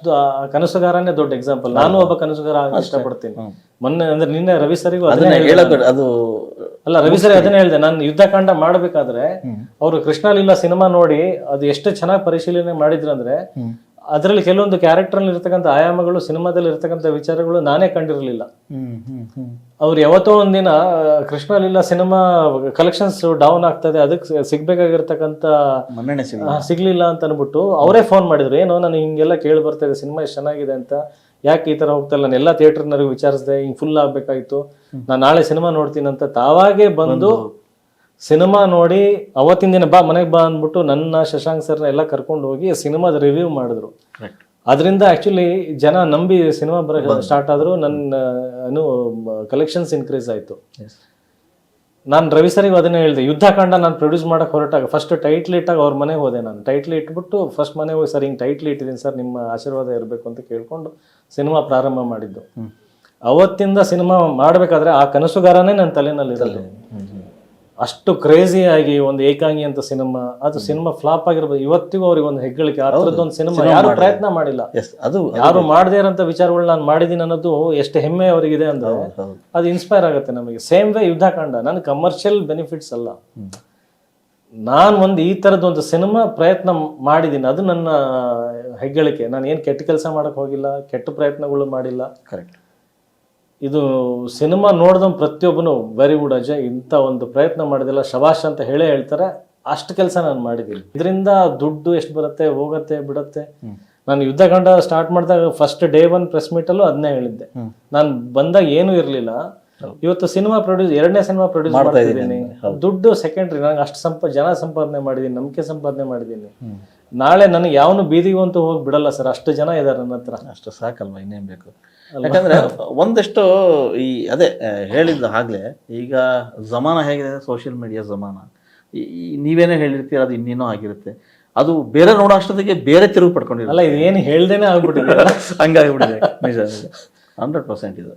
ಅದು ಆ ಕನಸುಗಾರನೇ ದೊಡ್ಡ ಎಕ್ಸಾಂಪಲ್. ನಾನು ಒಬ್ಬ ಕನಸುಗಾರ ಆಗಕ್ಕೆ ಇಷ್ಟಪಡ್ತೀನಿ. ಮೊನ್ನೆ ಅಂದ್ರೆ ನಿನ್ನೆ ರವಿ ಸರಿಗೂ ಅದನ್ನೇ ಹೇಳಬೇಡ ಅದು ಅಲ್ಲ, ರವಿ ಸರಿ ಅದನ್ನೇ ಹೇಳಿದೆ. ನಾನು ಯುದ್ಧಕಾಂಡ ಮಾಡ್ಬೇಕಾದ್ರೆ ಅವರು ಕೃಷ್ಣಲೀಲಾ ಸಿನಿಮಾ ನೋಡಿ ಅದು ಎಷ್ಟು ಚೆನ್ನಾಗಿ ಪರಿಶೀಲನೆ ಮಾಡಿದ್ರು ಅಂದ್ರೆ ಅದರಲ್ಲಿ ಕೆಲವೊಂದು ಕ್ಯಾರೆಕ್ಟರ್ ಅಲ್ಲಿ ಇರ್ತಕ್ಕಂಥ ಆಯಾಮಗಳು, ಸಿನಿಮಾದಲ್ಲಿ ಇರ್ತಕ್ಕಂಥ ವಿಚಾರಗಳು ನಾನೇ ಕಂಡಿರಲಿಲ್ಲ. ಅವ್ರು ಯಾವತ್ತೋ ಒಂದಿನ ಕೃಷ್ಣಲೀಲಾ ಸಿನಿಮಾ ಕಲೆಕ್ಷನ್ಸ್ ಡೌನ್ ಆಗ್ತದೆ, ಅದಕ್ಕೆ ಸಿಗ್ಬೇಕಾಗಿರ್ತಕ್ಕಂಥ ಮನ್ನಣೆ ಸಿಗ್ಲಿಲ್ಲ ಅಂತ ಅನ್ಬಿಟ್ಟು ಅವರೇ ಫೋನ್ ಮಾಡಿದ್ರು. ಏನೋ ನಾನು ಹಿಂಗೆಲ್ಲ ಕೇಳಿ ಬರ್ತಾ ಇದೆ, ಸಿನಿಮಾ ಎಷ್ಟು ಚೆನ್ನಾಗಿದೆ ಅಂತ, ಯಾಕೆ ಈ ತರ ಹೋಗ್ತಾ ಇಲ್ಲ, ನಾನು ಎಲ್ಲ ಥಿಯೇಟರ್ನವ್ರಿಗೆ ವಿಚಾರಿಸಿದೆ, ಹಿಂಗೆ ಫುಲ್ ಆಗ್ಬೇಕಾಯ್ತು, ನಾನು ನಾಳೆ ಸಿನಿಮಾ ನೋಡ್ತೀನಿ ಅಂತ ತಾವಾಗೇ ಬಂದು ಸಿನಿಮಾ ನೋಡಿ ಅವತ್ತಿನ ದಿನ ಬಾ ಮನೆಗೆ ಬಾ ಅಂದ್ಬಿಟ್ಟು ನನ್ನ ಶಶಾಂಕ್ ಸರ್ನ ಎಲ್ಲ ಕರ್ಕೊಂಡು ಹೋಗಿ ಸಿನಿಮಾದ ರಿವ್ಯೂ ಮಾಡಿದ್ರು. ಅದರಿಂದ ಆಕ್ಚುಲಿ ಜನ ನಂಬಿ ಸಿನಿಮಾ ಸ್ಟಾರ್ಟ್ ಆದ್ರು, ನನ್ನ ಕಲೆಕ್ಷನ್ಸ್ ಇನ್ಕ್ರೀಸ್ ಆಯ್ತು. ನಾನು ರವಿ ಸರಿಗೂ ಅದನ್ನೇ ಹೇಳಿದೆ, ಯುದ್ಧಕಾಂಡ ನಾನು ಪ್ರೊಡ್ಯೂಸ್ ಮಾಡಕ್ಕೆ ಹೊರಟಾಗ ಫಸ್ಟ್ ಟೈಟ್ಲ್ ಇಟ್ಟಾಗ ಅವ್ರ ಮನೆಗೆ ಹೋದೆ. ನಾನು ಟೈಟ್ಲ್ ಇಟ್ಬಿಟ್ಟು ಫಸ್ಟ್ ಮನೆಗೆ ಹೋಗಿ, ಸರ್ ಹಿಂಗೆ ಟೈಟ್ಲ್ ಇಟ್ಟಿದ್ದೀನಿ ಸರ್, ನಿಮ್ಮ ಆಶೀರ್ವಾದ ಇರಬೇಕು ಅಂತ ಕೇಳ್ಕೊಂಡು ಸಿನಿಮಾ ಪ್ರಾರಂಭ ಮಾಡಿದ್ದು. ಅವತ್ತಿಂದ ಸಿನಿಮಾ ಮಾಡಬೇಕಾದ್ರೆ ಆ ಕನಸುಗಾರನೇ ನನ್ನ ತಲೆನಲ್ಲಿ ಇರಲ್ಲ. ಅಷ್ಟು ಕ್ರೇಜಿ ಆಗಿ ಒಂದು ಏಕಾಂಗಿ ಅಂತ ಸಿನಿಮಾ, ಅದು ಸಿನಿಮಾ ಫ್ಲಾಪ್ ಆಗಿರ್ಬೋದು. ಇವತ್ತಿಗೂ ಅವ್ರಿಗೆ ಒಂದು ಹೆಗ್ಗಳಿಕೆ. ಆ ಥರದ್ದೊಂದು ಸಿನಿಮಾ ಯಾರು ಪ್ರಯತ್ನ ಮಾಡಿಲ್ಲ, ಅದು ಯಾರು ಮಾಡದೇ ಇರೋಂಥ ವಿಚಾರಗಳು ನಾನು ಮಾಡಿದ್ದೀನಿ ಅನ್ನೋದು ಎಷ್ಟು ಹೆಮ್ಮೆ ಅವರಿಗಿದೆ ಅಂದ್ರೆ ಅದು ಇನ್ಸ್ಪೈರ್ ಆಗುತ್ತೆ ನಮಗೆ. ಸೇಮ್ ವೇ ಯುದ್ಧಕಾಂಡ ನಾನು ಕಮರ್ಷಿಯಲ್ ಬೆನಿಫಿಟ್ಸ್ ಅಲ್ಲ, ನಾನು ಒಂದು ಈ ಥರದ್ದೊಂದು ಸಿನಿಮಾ ಪ್ರಯತ್ನ ಮಾಡಿದ್ದೀನಿ, ಅದು ನನ್ನ ಹೆಗ್ಗಳಿಕೆ. ನಾನು ಏನು ಕೆಟ್ಟ ಕೆಲಸ ಮಾಡಕ್ ಹೋಗಿಲ್ಲ, ಕೆಟ್ಟ ಪ್ರಯತ್ನಗಳು ಮಾಡಿಲ್ಲ. ಕರೆಕ್ಟ್. ಇದು ಸಿನಿಮಾ ನೋಡಿದ ಪ್ರತಿಯೊಬ್ಬನು ವೆರಿ ಗುಡ್ ಅಜಯ್, ಇಂಥ ಒಂದು ಪ್ರಯತ್ನ ಮಾಡಿದಿಲ್ಲ, ಶಬಾಷ್ ಅಂತ ಹೇಳ್ತಾರೆ. ಅಷ್ಟು ಕೆಲಸ ನಾನು ಮಾಡಿದ್ದೀನಿ. ಇದರಿಂದ ದುಡ್ಡು ಎಷ್ಟು ಬರುತ್ತೆ, ಹೋಗುತ್ತೆ, ಬಿಡುತ್ತೆ. ನಾನು ಯುದ್ಧಕಾಂಡ ಸ್ಟಾರ್ಟ್ ಮಾಡಿದಾಗ ಫಸ್ಟ್ ಡೇ 1 ಪ್ರೆಸ್ ಮೀಟಲ್ಲೂ ಅದನ್ನೇ ಹೇಳಿದ್ದೆ. ನಾನು ಬಂದಾಗ ಏನೂ ಇರಲಿಲ್ಲ, ಇವತ್ತು ಸಿನಿಮಾ ಎರಡನೇ ಸಿನಿಮಾ ಪ್ರೊಡ್ಯೂಸ್ ಮಾಡ್ತಾ ಇದ್ದೀನಿ. ದುಡ್ಡು ಸೆಕೆಂಡ್ರಿ, ನನಗೆ ಅಷ್ಟು ಜನ ಸಂಪಾದನೆ ಮಾಡಿದ್ದೀನಿ, ನಂಬಿಕೆ ಸಂಪಾದನೆ ಮಾಡಿದ್ದೀನಿ. ನಾಳೆ ನನಗೆ ಯಾವನು ಬೀದಿಗೂ ಅಂತೂ ಹೋಗಿ ಬಿಡಲ್ಲ ಸರ್, ಅಷ್ಟು ಜನ ಇದ್ದಾರೆ ನನ್ನ ಹತ್ರ. ಅಷ್ಟು ಸಾಕಲ್ವಾ, ಇನ್ನೇನು ಬೇಕು? ಯಾಕಂದ್ರೆ ಒಂದಷ್ಟು ಈ ಅದೇ ಹೇಳಿದ್ದು ಆಗ್ಲೇ, ಈಗ ಜಮಾನ ಹೇಗಿದೆ, ಸೋಷಿಯಲ್ ಮೀಡಿಯಾ ಜಮಾನ. ನೀವೇನೇ ಹೇಳಿರ್ತೀರ ಅದು ಇನ್ನೇನೋ ಆಗಿರುತ್ತೆ, ಅದು ಬೇರೆ ನೋಡೋ ಅಷ್ಟೊತ್ತಿಗೆ ಬೇರೆ ತಿರುಗಿ ಪಡ್ಕೊಂಡಿರಲ್ಲ. ಇದು ಏನು ಹೇಳ್ದೇನೆ ಆಗ್ಬಿಟ್ಟಿದೆ, ಹಂಗಾಗ್ಬಿಟ್ಟಿದೆ. ನಿಜ 100% ಇದು.